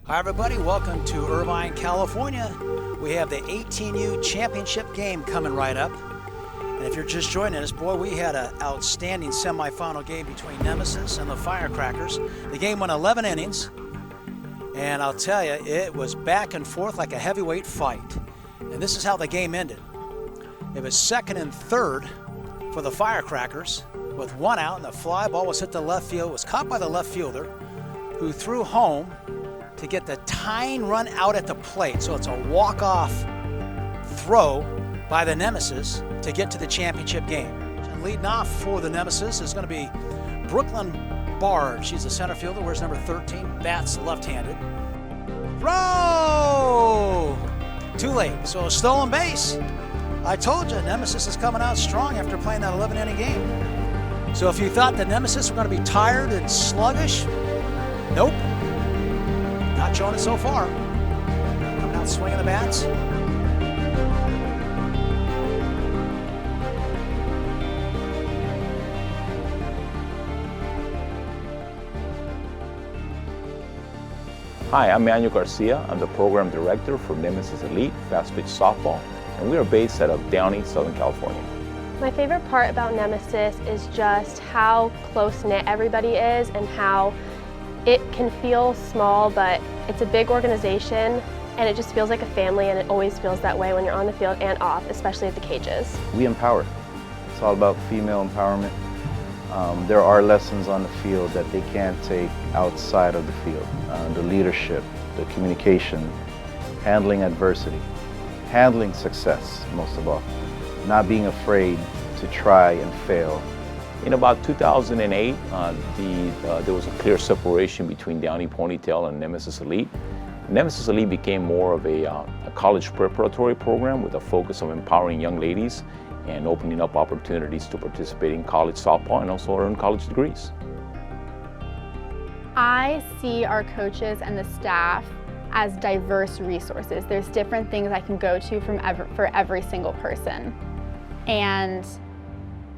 Hi everybody, welcome to Irvine, California. We have the 18U championship game coming right up. And if you're just joining us, boy, we had an outstanding semifinal game between Nemesis and the Firecrackers. The game went 11 innings, and I'll tell you, it was back and forth like a heavyweight fight. And this is how the game ended. It was second and third for the Firecrackers with one out, and the fly ball was hit to left field, was caught by the left fielder, who threw home to get the tying run out at the plate. So it's a walk-off throw by the Nemesis to get to the championship game. And leading off for the Nemesis is going to be Brooklyn Bard. She's the center fielder, wears number 13, bats left-handed. Throw! Too late, so a stolen base. I told you, Nemesis is coming out strong after playing that 11-inning game. So if you thought the Nemesis were going to be tired and sluggish, nope. Not showing it so far. Coming out swinging the bats. Hi, I'm Manuel Garcia. I'm the program director for Nemesis Elite Fast Pitch Softball, and we are based out of Downey, Southern California. My favorite part about Nemesis is just how close-knit everybody is and how it can feel small, but it's a big organization and it just feels like a family, and it always feels that way when you're on the field and off, especially at the cages. We empower. It's all about female empowerment. There are lessons on the field that they can't take outside of the field. The leadership, the communication, handling adversity, handling success, most of all. Not being afraid to try and fail. In about 2008, there was a clear separation between Downey Ponytail and Nemesis Elite. Nemesis Elite became more of a college preparatory program with a focus on empowering young ladies and opening up opportunities to participate in college softball and also earn college degrees. I see our coaches and the staff as diverse resources. There's different things I can go to for every single person. And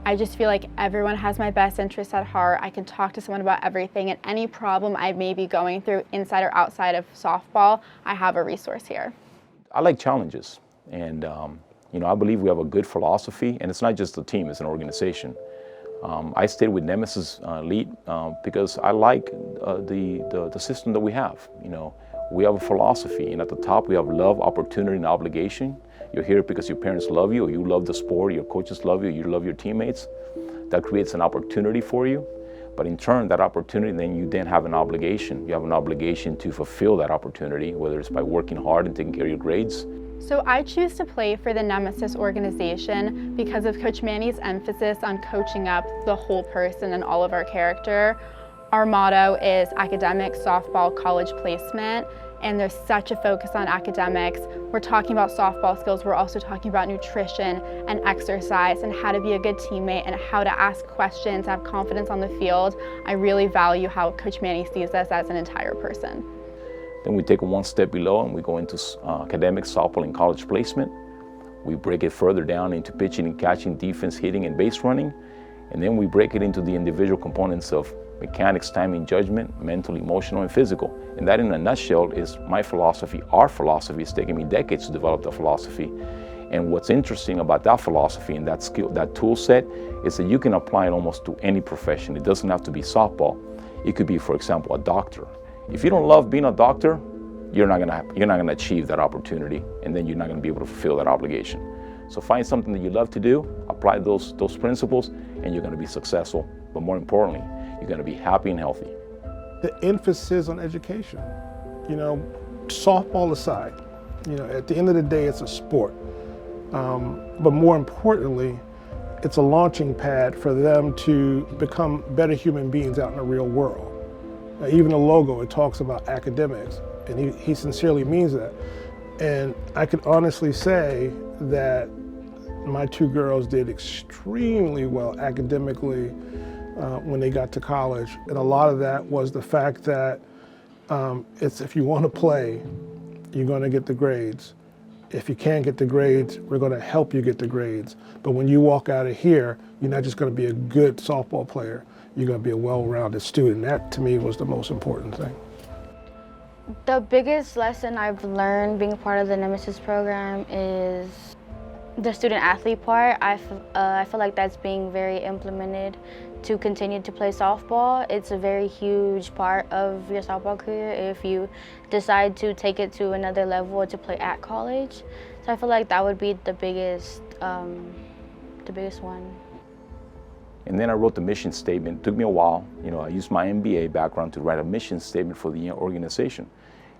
I just feel like everyone has my best interests at heart. I can talk to someone about everything, and any problem I may be going through inside or outside of softball, I have a resource here. I like challenges, and I believe we have a good philosophy, and it's not just a team, it's an organization. I stayed with Nemesis Elite because I like the system that we have. We have a philosophy, and at the top we have love, opportunity, and obligation. You're here because your parents love you, or you love the sport, your coaches love you, you love your teammates. That creates an opportunity for you. But in turn, that opportunity, then you have an obligation. You have an obligation to fulfill that opportunity, whether it's by working hard and taking care of your grades. So I choose to play for the Nemesis organization because of Coach Manny's emphasis on coaching up the whole person and all of our character. Our motto is Academics.Softball.College placement, and there's such a focus on academics. We're talking about softball skills, we're also talking about nutrition and exercise and how to be a good teammate and how to ask questions, have confidence on the field. I really value how Coach Manny sees us as an entire person. Then we take it one step below and we go into academics, softball, and college placement. We break it further down into pitching and catching, defense, hitting, and base running. And then we break it into the individual components of mechanics, timing, judgment, mental, emotional, and physical. And that in a nutshell is my philosophy. Our philosophy. It's taken me decades to develop the philosophy. And what's interesting about that philosophy and that skill, that tool set, is that you can apply it almost to any profession. It doesn't have to be softball. It could be, for example, a doctor. If you don't love being a doctor, you're not gonna achieve that opportunity, and then you're not gonna be able to fulfill that obligation. So find something that you love to do, apply those principles, and you're gonna be successful. But more importantly, you're gonna be happy and healthy. The emphasis on education. Softball aside, at the end of the day, it's a sport. But more importantly, it's a launching pad for them to become better human beings out in the real world. Even the logo, it talks about academics, and he sincerely means that. And I can honestly say that my two girls did extremely well academically when they got to college. And a lot of that was the fact that it's if you want to play, you're going to get the grades. If you can't get the grades, we're going to help you get the grades. But when you walk out of here, you're not just going to be a good softball player. You're going to be a well-rounded student. That, to me, was the most important thing. The biggest lesson I've learned being a part of the Nemesis program is the student-athlete part. I feel like that's being very implemented to continue to play softball. It's a very huge part of your softball career if you decide to take it to another level or to play at college. So I feel like that would be the biggest one. And then I wrote the mission statement. It took me a while. I used my MBA background to write a mission statement for the organization.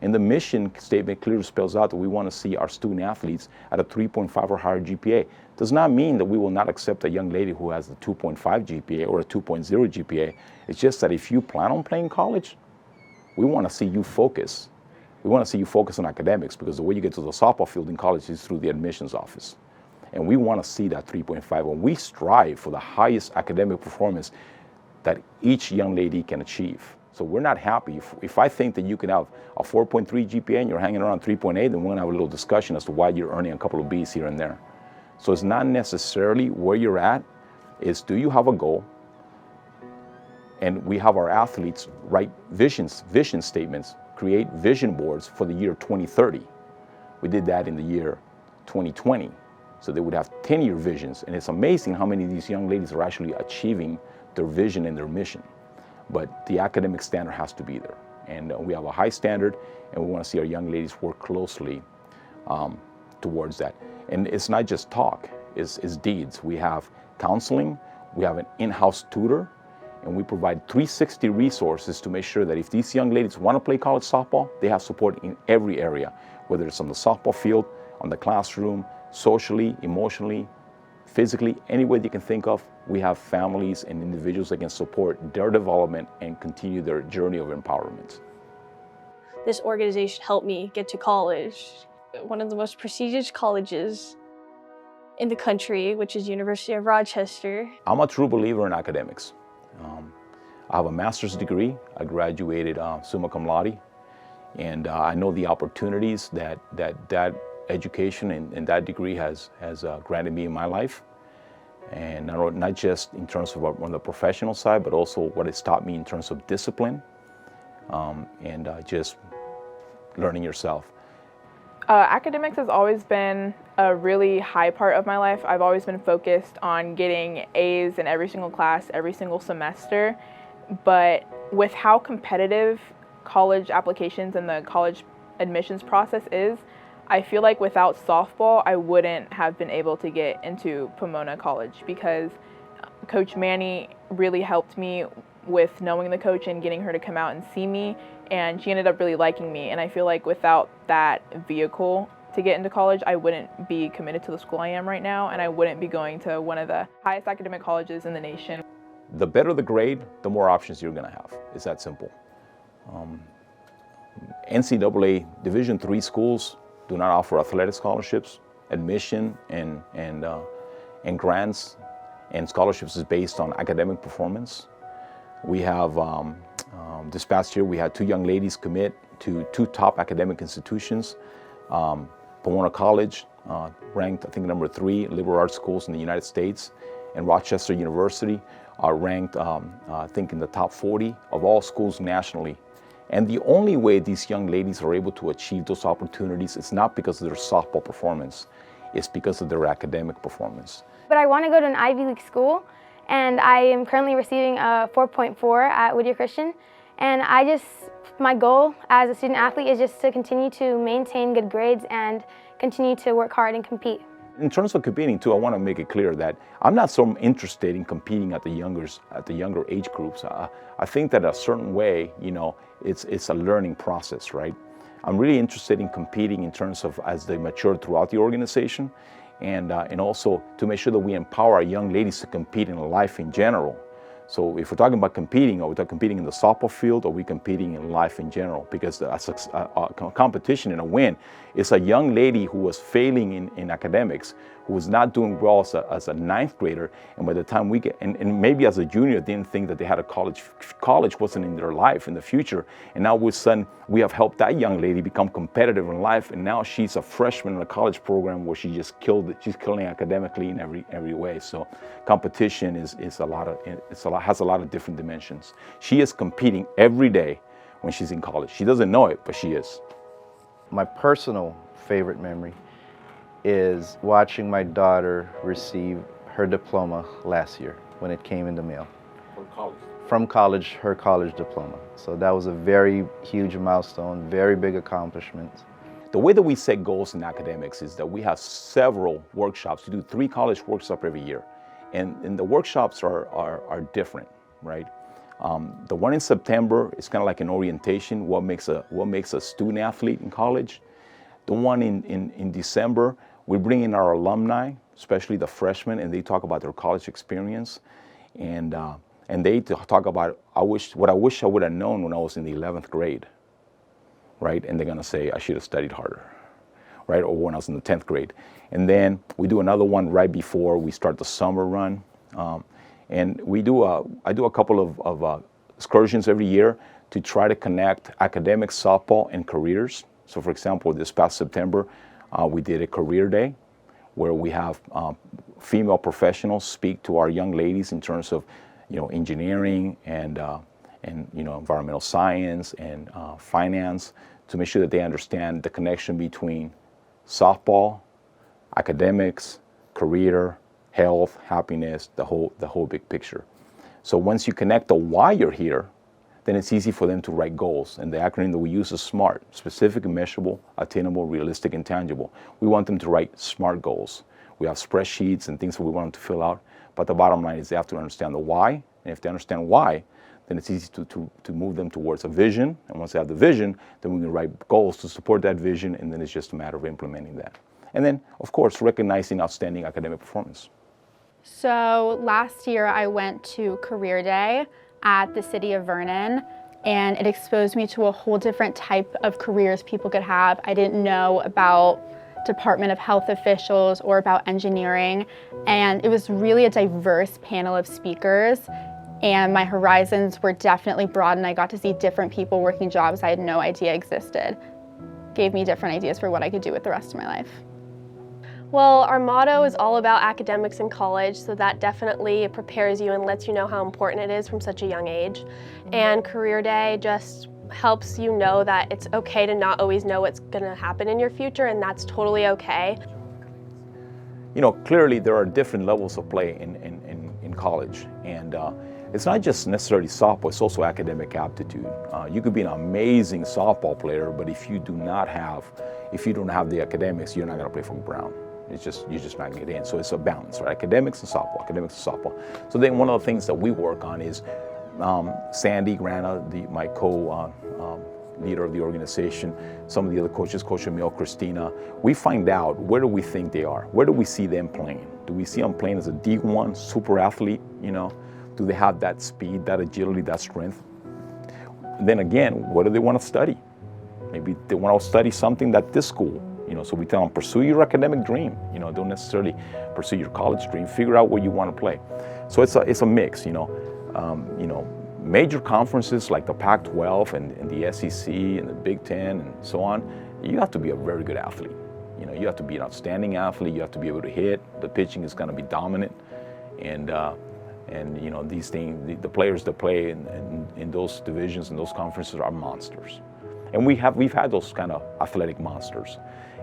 And the mission statement clearly spells out that we want to see our student athletes at a 3.5 or higher GPA. Does not mean that we will not accept a young lady who has a 2.5 GPA or a 2.0 GPA. It's just that if you plan on playing college, we want to see you focus. We want to see you focus on academics, because the way you get to the softball field in college is through the admissions office. And we want to see that 3.5, and we strive for the highest academic performance that each young lady can achieve. So we're not happy. If I think that you can have a 4.3 GPA and you're hanging around 3.8, then we're going to have a little discussion as to why you're earning a couple of B's here and there. So it's not necessarily where you're at, it's do you have a goal? And we have our athletes write vision statements, create vision boards for the year 2030. We did that in the year 2020. So they would have 10-year visions. And it's amazing how many of these young ladies are actually achieving their vision and their mission. But the academic standard has to be there. And we have a high standard, and we want to see our young ladies work closely towards that. And it's not just talk, it's deeds. We have counseling, we have an in-house tutor, and we provide 360 resources to make sure that if these young ladies want to play college softball, they have support in every area, whether it's on the softball field, on the classroom, socially, emotionally, physically, any way you can think of. We have families and individuals that can support their development and continue their journey of empowerment. This organization helped me get to college, one of the most prestigious colleges in the country, which is University of Rochester. I'm a true believer in academics. I have a master's degree. I graduated summa cum laude, and I know the opportunities that education and that degree has granted me in my life, and not just in terms of on the professional side, but also what it's taught me in terms of discipline and just learning yourself. Academics has always been a really high part of my life. I've always been focused on getting A's in every single class, every single semester, but with how competitive college applications and the college admissions process is, I feel like without softball, I wouldn't have been able to get into Pomona College, because Coach Manny really helped me with knowing the coach and getting her to come out and see me, and she ended up really liking me. And I feel like without that vehicle to get into college, I wouldn't be committed to the school I am right now, and I wouldn't be going to one of the highest academic colleges in the nation. The better the grade, the more options you're going to have. It's that simple. NCAA Division III schools do not offer athletic scholarships. Admission and grants and scholarships is based on academic performance. We have, this past year, we had 2 young ladies commit to 2 top academic institutions. Pomona College, ranked, I think, number 3 liberal arts schools in the United States, and Rochester University are ranked, I think, in the top 40 of all schools nationally. And the only way these young ladies are able to achieve those opportunities is not because of their softball performance, it's because of their academic performance. But I want to go to an Ivy League school, and I am currently receiving a 4.4 at Whittier Christian. And my goal as a student athlete is just to continue to maintain good grades and continue to work hard and compete. In terms of competing too, I want to make it clear that I'm not so interested in competing at the younger age groups. I think that a certain way, it's a learning process, right? I'm really interested in competing in terms of as they mature throughout the organization, and also to make sure that we empower our young ladies to compete in life in general. So if we're talking about competing, are we competing in the softball field, or are we competing in life in general? Because a competition and a win is a young lady who was failing in academics, who was not doing well as a 9th grader, and by the time we get, and maybe as a junior didn't think that they had a college wasn't in their life in the future, and now all of a sudden we have helped that young lady become competitive in life, and now she's a freshman in a college program where she's killing academically in every way. So competition has a lot of different dimensions. She is competing every day. when she's in college. She doesn't know it, but she is. My personal favorite memory is watching my daughter receive her diploma last year when it came in the mail. From college? From college, her college diploma. So that was a very huge milestone, very big accomplishment. The way that we set goals in academics is that we have several workshops. We do 3 college workshops every year. And the workshops are different, right? The one in September is kind of like an orientation, what makes a student athlete in college. The one in December, we bring in our alumni, especially the freshmen, and they talk about their college experience. And they talk about what I wish I would have known when I was in the 11th grade, right? And they're gonna say, I should have studied harder, right? Or when I was in the 10th grade. And then we do another one right before we start the summer run. And I do a couple of excursions every year to try to connect academics, softball, and careers. So for example, this past September, we did a career day where we have female professionals speak to our young ladies in terms of, engineering and environmental science and finance, to make sure that they understand the connection between softball, academics, career, health, happiness, the whole big picture. So once you connect the why you're here, then it's easy for them to write goals. And the acronym that we use is SMART: specific, measurable, attainable, realistic, and tangible. We want them to write SMART goals. We have spreadsheets and things that we want them to fill out, but the bottom line is they have to understand the why, and if they understand why, then it's easy to move them towards a vision, and once they have the vision, then we can write goals to support that vision, and then it's just a matter of implementing that. And then, of course, recognizing outstanding academic performance. So last year I went to Career Day at the city of Vernon, and it exposed me to a whole different type of careers people could have. I didn't know about Department of Health officials or about engineering, and it was really a diverse panel of speakers, and my horizons were definitely broadened. I got to see different people working jobs I had no idea existed. Gave me different ideas for what I could do with the rest of my life. Well, our motto is all about academics in college, so that definitely prepares you and lets you know how important it is from such a young age. And Career Day just helps you know that it's okay to not always know what's going to happen in your future, and that's totally okay. Clearly there are different levels of play in college, and it's not just necessarily softball, it's also academic aptitude. You could be an amazing softball player, but if you don't have the academics, you're not going to play for Brown. You're just not going to get in. So it's a balance, right? Academics and softball. So then one of the things that we work on is Sandy Grana, my leader of the organization, some of the other coaches, Coach Emil, Christina, we find out where do we think they are? Where do we see them playing? Do we see them playing as a D1 super athlete? Do they have that speed, that agility, that strength? And then again, what do they want to study? Maybe they want to study something at this school. So we tell them, pursue your academic dream. Don't necessarily pursue your college dream. Figure out where you want to play. So it's a mix. Major conferences like the Pac-12 and the SEC and the Big Ten and so on, you have to be a very good athlete. You have to be an outstanding athlete. You have to be able to hit. The pitching is going to be dominant, and these things, the players that play in those divisions and those conferences are monsters. And we've had those kind of athletic monsters.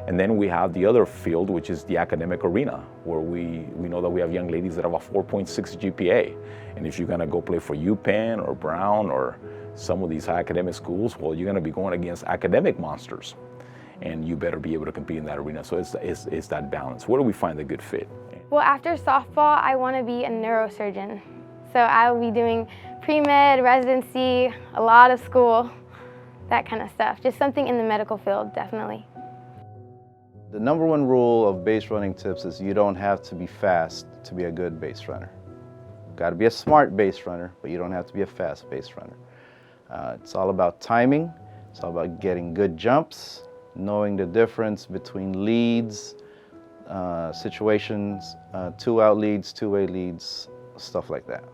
And then we have the other field, which is the academic arena, where we know that we have young ladies that have a 4.6 GPA. And if you're going to go play for UPenn or Brown or some of these high academic schools, well, you're going to be going against academic monsters. And you better be able to compete in that arena. So it's that balance. Where do we find the good fit? Well, after softball, I want to be a neurosurgeon. So I will be doing pre-med, residency, a lot of school, that kind of stuff. Just something in the medical field, definitely. The number one rule of base running tips is you don't have to be fast to be a good base runner. You've got to be a smart base runner, but you don't have to be a fast base runner. It's all about timing. It's all about getting good jumps, knowing the difference between leads, situations, two-out leads, two-way leads, stuff like that.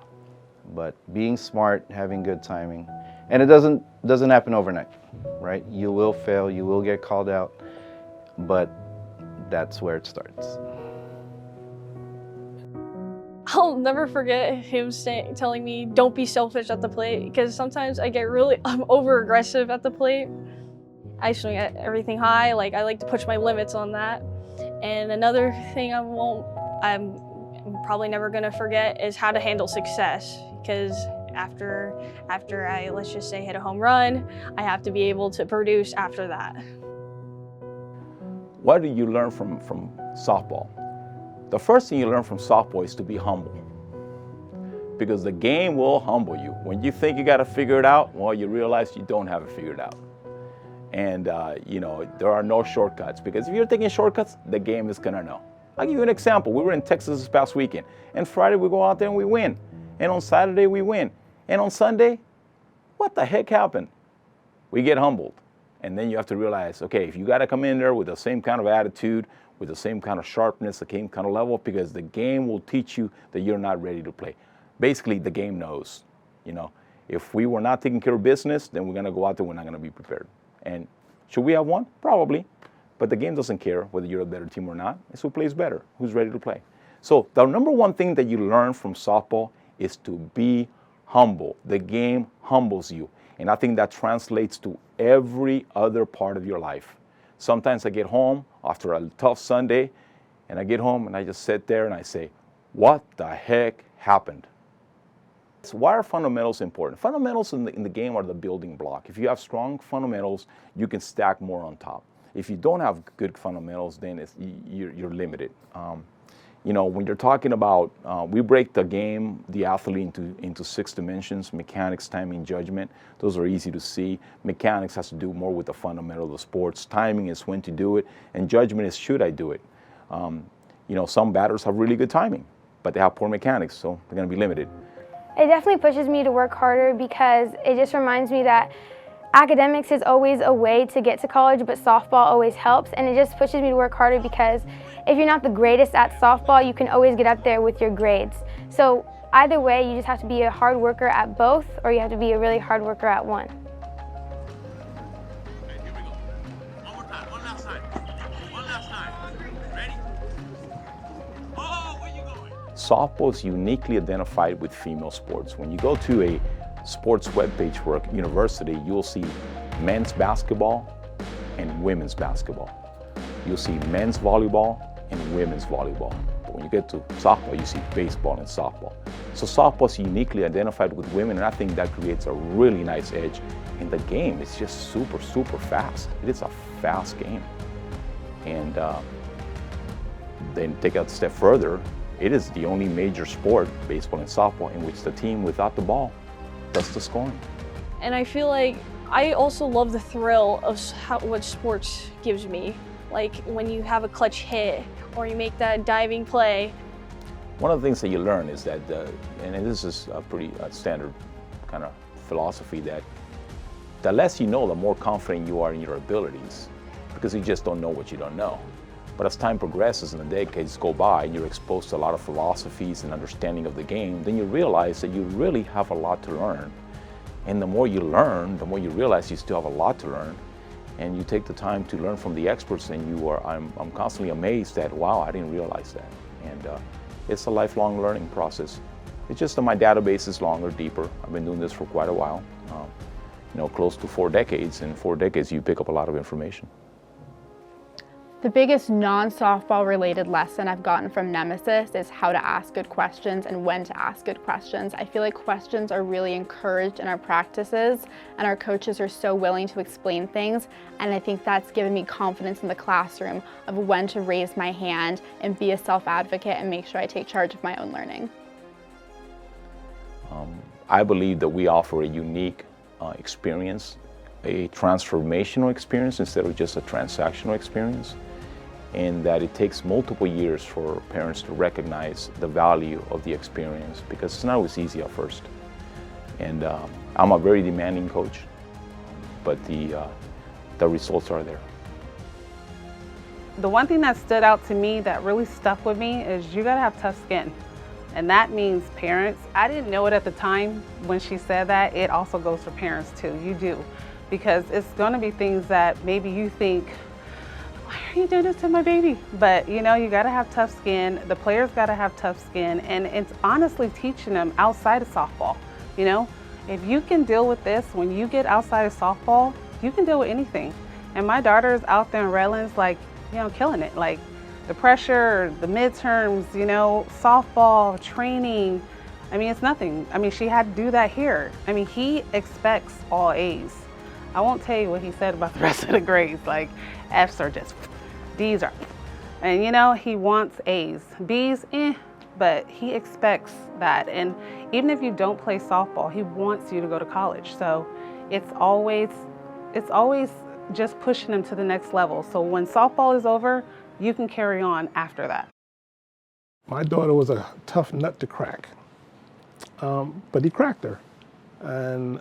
But being smart, having good timing, and it doesn't happen overnight, right? You will fail, you will get called out, but that's where it starts. I'll never forget him telling me, don't be selfish at the plate, because sometimes I'm over-aggressive at the plate. I swing at everything high, like I like to push my limits on that. And another thing I'm probably never gonna forget is how to handle success, because after I, let's just say, hit a home run, I have to be able to produce after that. What do you learn from softball? The first thing you learn from softball is to be humble, because the game will humble you. When you think you got to figure it out, well, you realize you don't have it figured out. And you know, there are no shortcuts, because if you're taking shortcuts, the game is gonna know. I'll give you an example. We were in Texas this past weekend, and Friday we go out there and we win, and on Saturday we win, and on Sunday, what the heck happened? We get humbled. And then you have to realize, okay, if you got to come in there with the same kind of attitude, with the same kind of sharpness, the same kind of level, because the game will teach you that you're not ready to play. Basically, the game knows. You know, if we were not taking care of business, then we're going to go out there, we're not going to be prepared. And should we have won? Probably. But the game doesn't care whether you're a better team or not. It's who plays better, who's ready to play. So the number one thing that you learn from softball is to be humble. The game humbles you. And I think that translates to every other part of your life. Sometimes I get home after a tough Sunday, and I get home and I just sit there and I say, what the heck happened? So why are fundamentals important? Fundamentals in the game are the building block. If you have strong fundamentals, you can stack more on top. If you don't have good fundamentals, then you're limited. You know, when you're talking about, we break the game, the athlete into 6 dimensions: mechanics, timing, judgment. Those are easy to see. Mechanics has to do more with the fundamental of the sports. Timing is when to do it, and judgment is should I do it. You know, some batters have really good timing, but they have poor mechanics, so they're going to be limited. It definitely pushes me to work harder, because it just reminds me that academics is always a way to get to college, but softball always helps, and it just pushes me to work harder, because if you're not the greatest at softball, you can always get up there with your grades. So either way, you just have to be a hard worker at both, or you have to be a really hard worker at one. Okay, here we go. One more time, one last time. One last time. Ready? Oh, where you going? Softball is uniquely identified with female sports. When you go to a sports webpage for a university, you'll see men's basketball and women's basketball. You'll see men's volleyball and women's volleyball. But when you get to softball, you see baseball and softball. So softball is uniquely identified with women, and I think that creates a really nice edge in the game. It's just super, super fast. It is a fast game. And then take it a step further, it is the only major sport, baseball and softball, in which the team without the ball does the scoring. And I feel like I also love the thrill of what sports gives me. Like when you have a clutch hit or you make that diving play. One of the things that you learn is that, and this is a pretty standard kind of philosophy, that the less you know, the more confident you are in your abilities, because you just don't know what you don't know. But as time progresses and the decades go by, and you're exposed to a lot of philosophies and understanding of the game, then you realize that you really have a lot to learn. And the more you learn, the more you realize you still have a lot to learn. And you take the time to learn from the experts, and I'm constantly amazed that, wow, I didn't realize that. And it's a lifelong learning process. It's just that my database is longer, deeper. I've been doing this for quite a while, you know, close to 4 decades. In 4 decades, you pick up a lot of information. The biggest non-softball related lesson I've gotten from Nemesis is how to ask good questions and when to ask good questions. I feel like questions are really encouraged in our practices, and our coaches are so willing to explain things, and I think that's given me confidence in the classroom of when to raise my hand and be a self-advocate and make sure I take charge of my own learning. I believe that we offer a unique experience, a transformational experience instead of just a transactional experience, and that it takes multiple years for parents to recognize the value of the experience, because it's not always easy at first. And I'm a very demanding coach, but the results are there. The one thing that stood out to me that really stuck with me is you gotta have tough skin. And that means parents. I didn't know it at the time when she said that. It also goes for parents too, you do. Because it's gonna be things that maybe you think, why are you doing this to my baby? But you know, you gotta have tough skin. The players gotta have tough skin, and it's honestly teaching them outside of softball. You know, if you can deal with this when you get outside of softball, you can deal with anything. And my daughter's out there in Redlands, like, you know, killing it. Like the pressure, the midterms, you know, softball, training. I mean, it's nothing. I mean, she had to do that here. I mean, he expects all A's. I won't tell you what he said about the rest of the grades. Like F's are just, D's are, and you know, he wants A's. B's, but he expects that. And even if you don't play softball, he wants you to go to college. So it's always just pushing him to the next level. So when softball is over, you can carry on after that. My daughter was a tough nut to crack, but he cracked her. And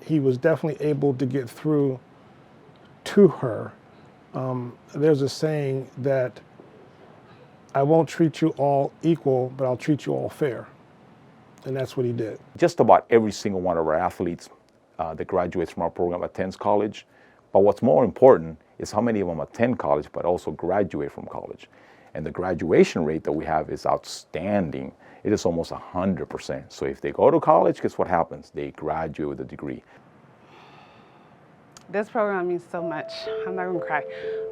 he was definitely able to get through to her. There's a saying that I won't treat you all equal, but I'll treat you all fair. And that's what he did. Just about every single one of our athletes that graduates from our program attends college. But what's more important is how many of them attend college, but also graduate from college. And the graduation rate that we have is outstanding. It is almost 100%. So if they go to college, guess what happens? They graduate with a degree. This program means so much. I'm not gonna cry.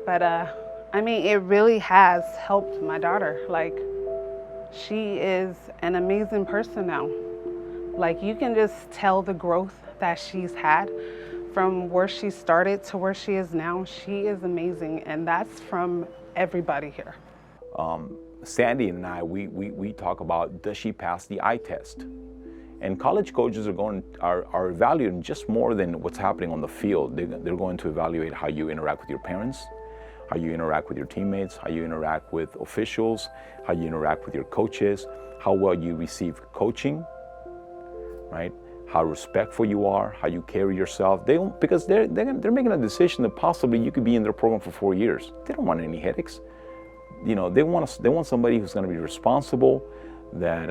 But I mean, it really has helped my daughter. Like, she is an amazing person now. Like, you can just tell the growth that she's had from where she started to where she is now. She is amazing, and that's from everybody here. Sandy and I, we talk about, does she pass the eye test? And college coaches are evaluating just more than what's happening on the field. They're going to evaluate how you interact with your parents, how you interact with your teammates, how you interact with officials, how you interact with your coaches, how well you receive coaching, right? How respectful you are, how you carry yourself. Because they're making a decision that possibly you could be in their program for 4 years. They don't want any headaches. You know, they want somebody who's going to be responsible, that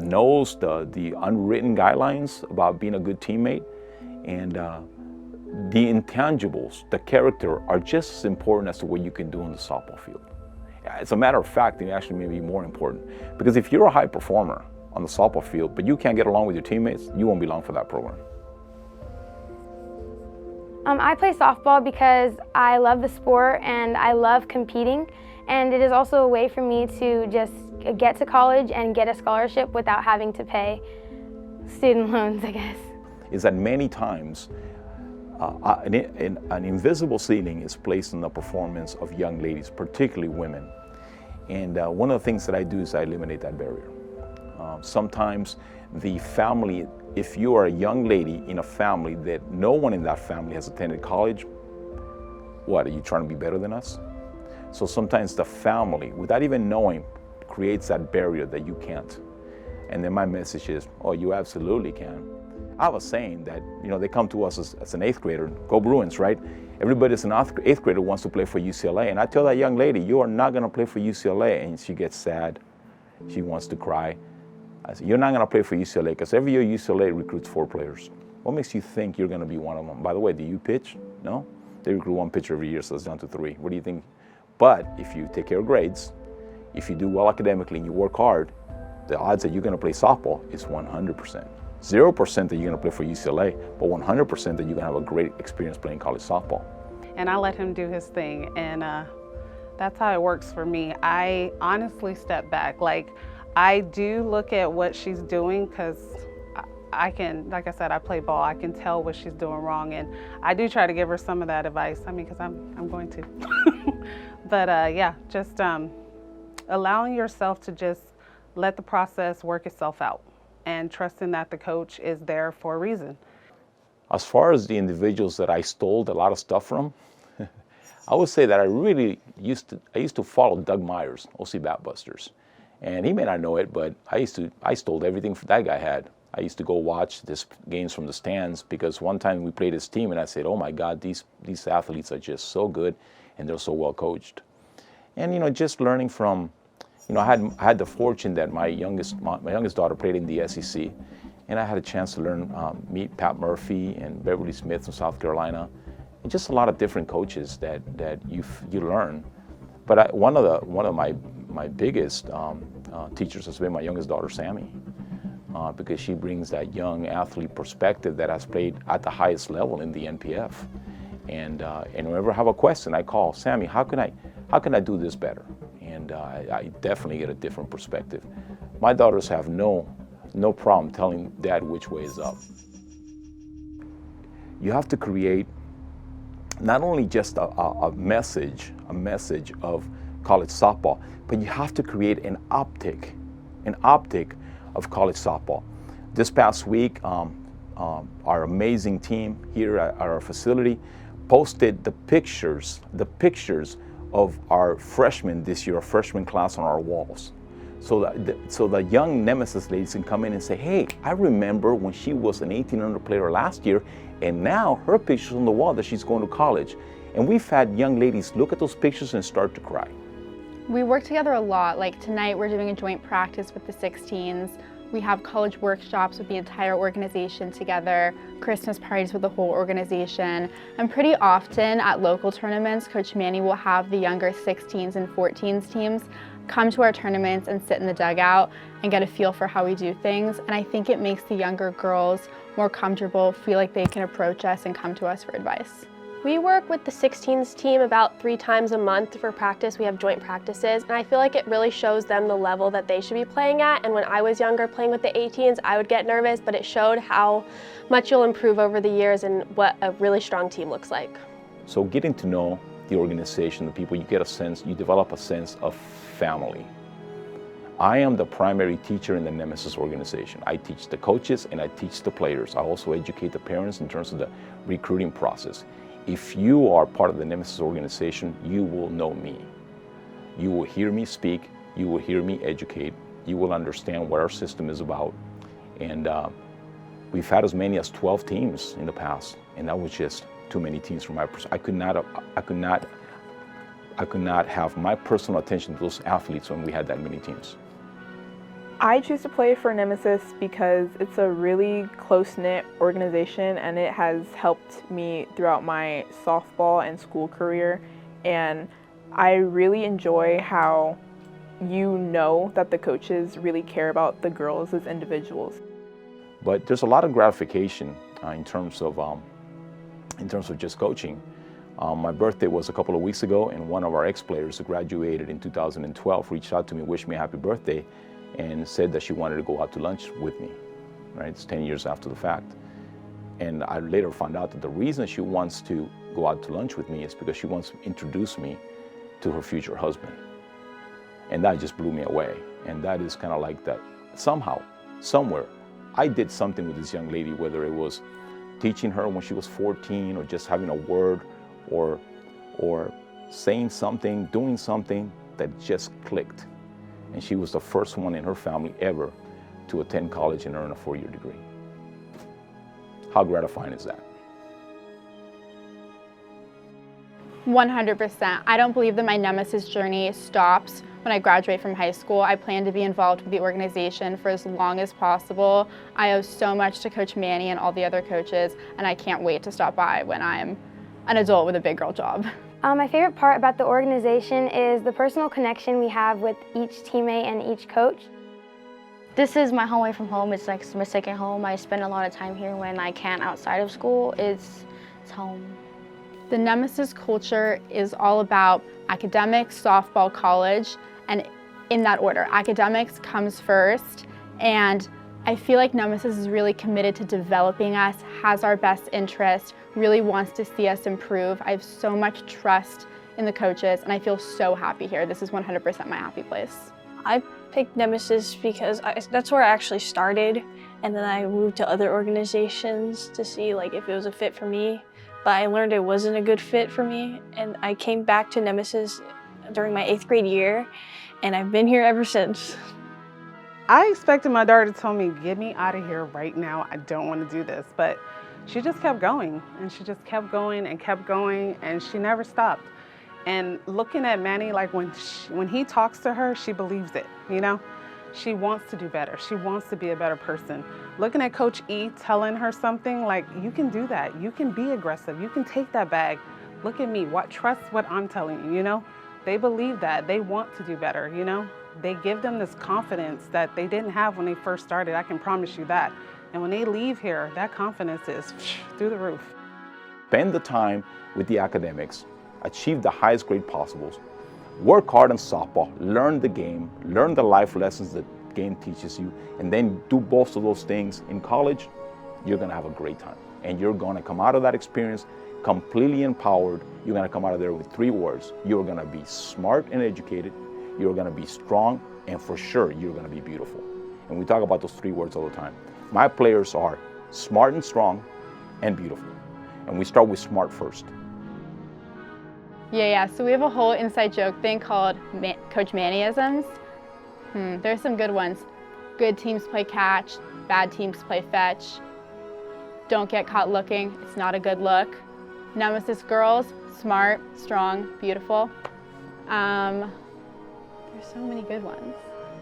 knows the unwritten guidelines about being a good teammate, and the intangibles, the character, are just as important as to what you can do on the softball field. As a matter of fact, they actually may be more important, because if you're a high performer on the softball field, but you can't get along with your teammates, you won't belong for that program. I play softball because I love the sport and I love competing, and it is also a way for me to just get to college and get a scholarship without having to pay student loans, I guess. Is that many times an invisible ceiling is placed on the performance of young ladies, particularly women. And one of the things that I do is I eliminate that barrier. Sometimes the family, if you are a young lady in a family that no one in that family has attended college, what, are you trying to be better than us? So sometimes the family, without even knowing, creates that barrier that you can't. And then my message is, oh, you absolutely can. I have a saying that, you know, they come to us as an 8th grader, go Bruins, right? Everybody that's an 8th grader wants to play for UCLA. And I tell that young lady, you are not gonna play for UCLA. And she gets sad, she wants to cry. I said, you're not gonna play for UCLA, because every year UCLA recruits 4 players. What makes you think you're gonna be one of them? By the way, do you pitch? No? They recruit 1 pitcher every year, so it's down to 3. What do you think? But if you take care of grades, if you do well academically and you work hard, the odds that you're gonna play softball is 100%. 0% that you're gonna play for UCLA, but 100% that you're gonna have a great experience playing college softball. And I let him do his thing, and that's how it works for me. I honestly step back. Like, I do look at what she's doing, because I can, like I said, I play ball. I can tell what she's doing wrong, and I do try to give her some of that advice. I mean, because I'm going to. But yeah, just allowing yourself to just let the process work itself out, and trusting that the coach is there for a reason. As far as the individuals that I stole a lot of stuff from, I would say that I used to follow Doug Myers, OC Batbusters. And he may not know it, but I stole everything that guy had. I used to go watch this games from the stands, because one time we played his team and I said, oh my God, these athletes are just so good and they're so well coached. And, you know, just learning from, you know, I had the fortune that my youngest daughter played in the SEC, and I had a chance to meet Pat Murphy and Beverly Smith from South Carolina. and just a lot of different coaches that you learn. But one of my biggest teachers has been my youngest daughter, Sammy, because she brings that young athlete perspective that has played at the highest level in the NPF. And whenever I have a question, I call Sammy. How can I do this better? And I definitely get a different perspective. My daughters have no problem telling Dad which way is up. You have to create not only just a message of college softball, but you have to create an optic of college softball. This past week, our amazing team here at our facility posted the pictures of our freshmen this year, our freshman class, on our walls. So the young Nemesis ladies can come in and say, hey, I remember when she was an 1800 player last year, and now her picture's on the wall that she's going to college. And we've had young ladies look at those pictures and start to cry. We work together a lot. Like tonight, we're doing a joint practice with the 16s. We have college workshops with the entire organization together, Christmas parties with the whole organization, and pretty often at local tournaments, Coach Manny will have the younger 16s and 14s teams come to our tournaments and sit in the dugout and get a feel for how we do things. And I think it makes the younger girls more comfortable, feel like they can approach us and come to us for advice. We work with the 16s team about 3 times a month for practice. We have joint practices, and I feel like it really shows them the level that they should be playing at. And when I was younger playing with the 18s, I would get nervous, but it showed how much you'll improve over the years and what a really strong team looks like. So getting to know the organization, the people, you develop a sense of family. I am the primary teacher in the Nemesis organization. I teach the coaches and I teach the players. I also educate the parents in terms of the recruiting process. If you are part of the Nemesis organization, you will know me. You will hear me speak, you will hear me educate, you will understand what our system is about. And we've had as many as 12 teams in the past, and that was just too many teams from my perspective. I could not have my personal attention to those athletes when we had that many teams. I choose to play for Nemesis because it's a really close-knit organization, and it has helped me throughout my softball and school career. And I really enjoy how you know that the coaches really care about the girls as individuals. But there's a lot of gratification in terms of just coaching. My birthday was a couple of weeks ago, and one of our ex-players who graduated in 2012 reached out to me, wished me a happy birthday, and said that she wanted to go out to lunch with me. Right? It's 10 years after the fact. And I later found out that the reason she wants to go out to lunch with me is because she wants to introduce me to her future husband. And that just blew me away. And that is kind of like that somehow, somewhere, I did something with this young lady, whether it was teaching her when she was 14 or just having a word or saying something, doing something that just clicked. And she was the first one in her family ever to attend college and earn a 4-year degree. How gratifying is that? 100%. I don't believe that my Nemesis journey stops when I graduate from high school. I plan to be involved with the organization for as long as possible. I owe so much to Coach Manny and all the other coaches, and I can't wait to stop by when I'm an adult with a big girl job. My favorite part about the organization is the personal connection we have with each teammate and each coach. This is my home away from home. It's like my second home. I spend a lot of time here when I can outside of school. It's home. The Nemesis culture is all about Academics.Softball.College, and in that order. Academics comes first, and I feel like Nemesis is really committed to developing us, has our best interest, really wants to see us improve. I have so much trust in the coaches, and I feel so happy here. This is 100% my happy place. I picked Nemesis because that's where I actually started, and then I moved to other organizations to see like if it was a fit for me, but I learned it wasn't a good fit for me, and I came back to Nemesis during my 8th grade year, and I've been here ever since. I expected my daughter to tell me, get me out of here right now. I don't want to do this. But she just kept going, and she just kept going, and she never stopped. And looking at Manny, like when he talks to her, she believes it, you know? She wants to do better. She wants to be a better person. Looking at Coach E telling her something like, you can do that. You can be aggressive. You can take that bag. Look at me. Trust what I'm telling you, you know? They believe that. They want to do better, you know? They give them this confidence that they didn't have when they first started. I can promise you that. And when they leave here, that confidence is through the roof. Spend the time with the academics, achieve the highest grade possible, work hard on softball, learn the game, learn the life lessons that the game teaches you, and then do both of those things in college, you're gonna have a great time. And you're gonna come out of that experience completely empowered. You're gonna come out of there with 3 words. You're gonna be smart and educated, you're gonna be strong, and for sure, you're gonna be beautiful. And we talk about those 3 words all the time. My players are smart and strong and beautiful. And we start with smart first. Yeah, so we have a whole inside joke thing called Coach Mannyisms. There's some good ones. Good teams play catch, bad teams play fetch. Don't get caught looking, it's not a good look. Nemesis girls, smart, strong, beautiful. There's so many good ones.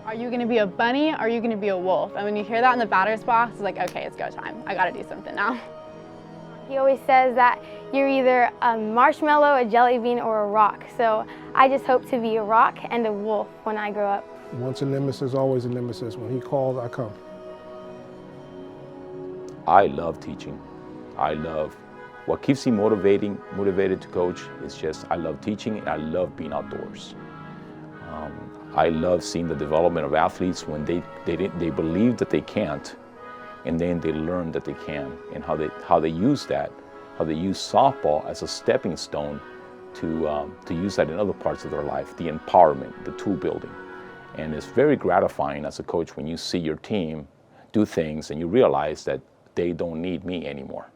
Are you gonna be a bunny or are you gonna be a wolf? And when you hear that in the batter's box, it's like, okay, it's go time. I gotta do something now. He always says that you're either a marshmallow, a jelly bean, or a rock. So I just hope to be a rock and a wolf when I grow up. Once a nemesis, always a nemesis. When he calls, I come. I love teaching. What keeps me motivated to coach is just, I love teaching and I love being outdoors. I love seeing the development of athletes when they believe that they can't, and then they learn that they can, and how they use that, how they use softball as a stepping stone to use that in other parts of their life, the empowerment, the tool building. And it's very gratifying as a coach when you see your team do things and you realize that they don't need me anymore.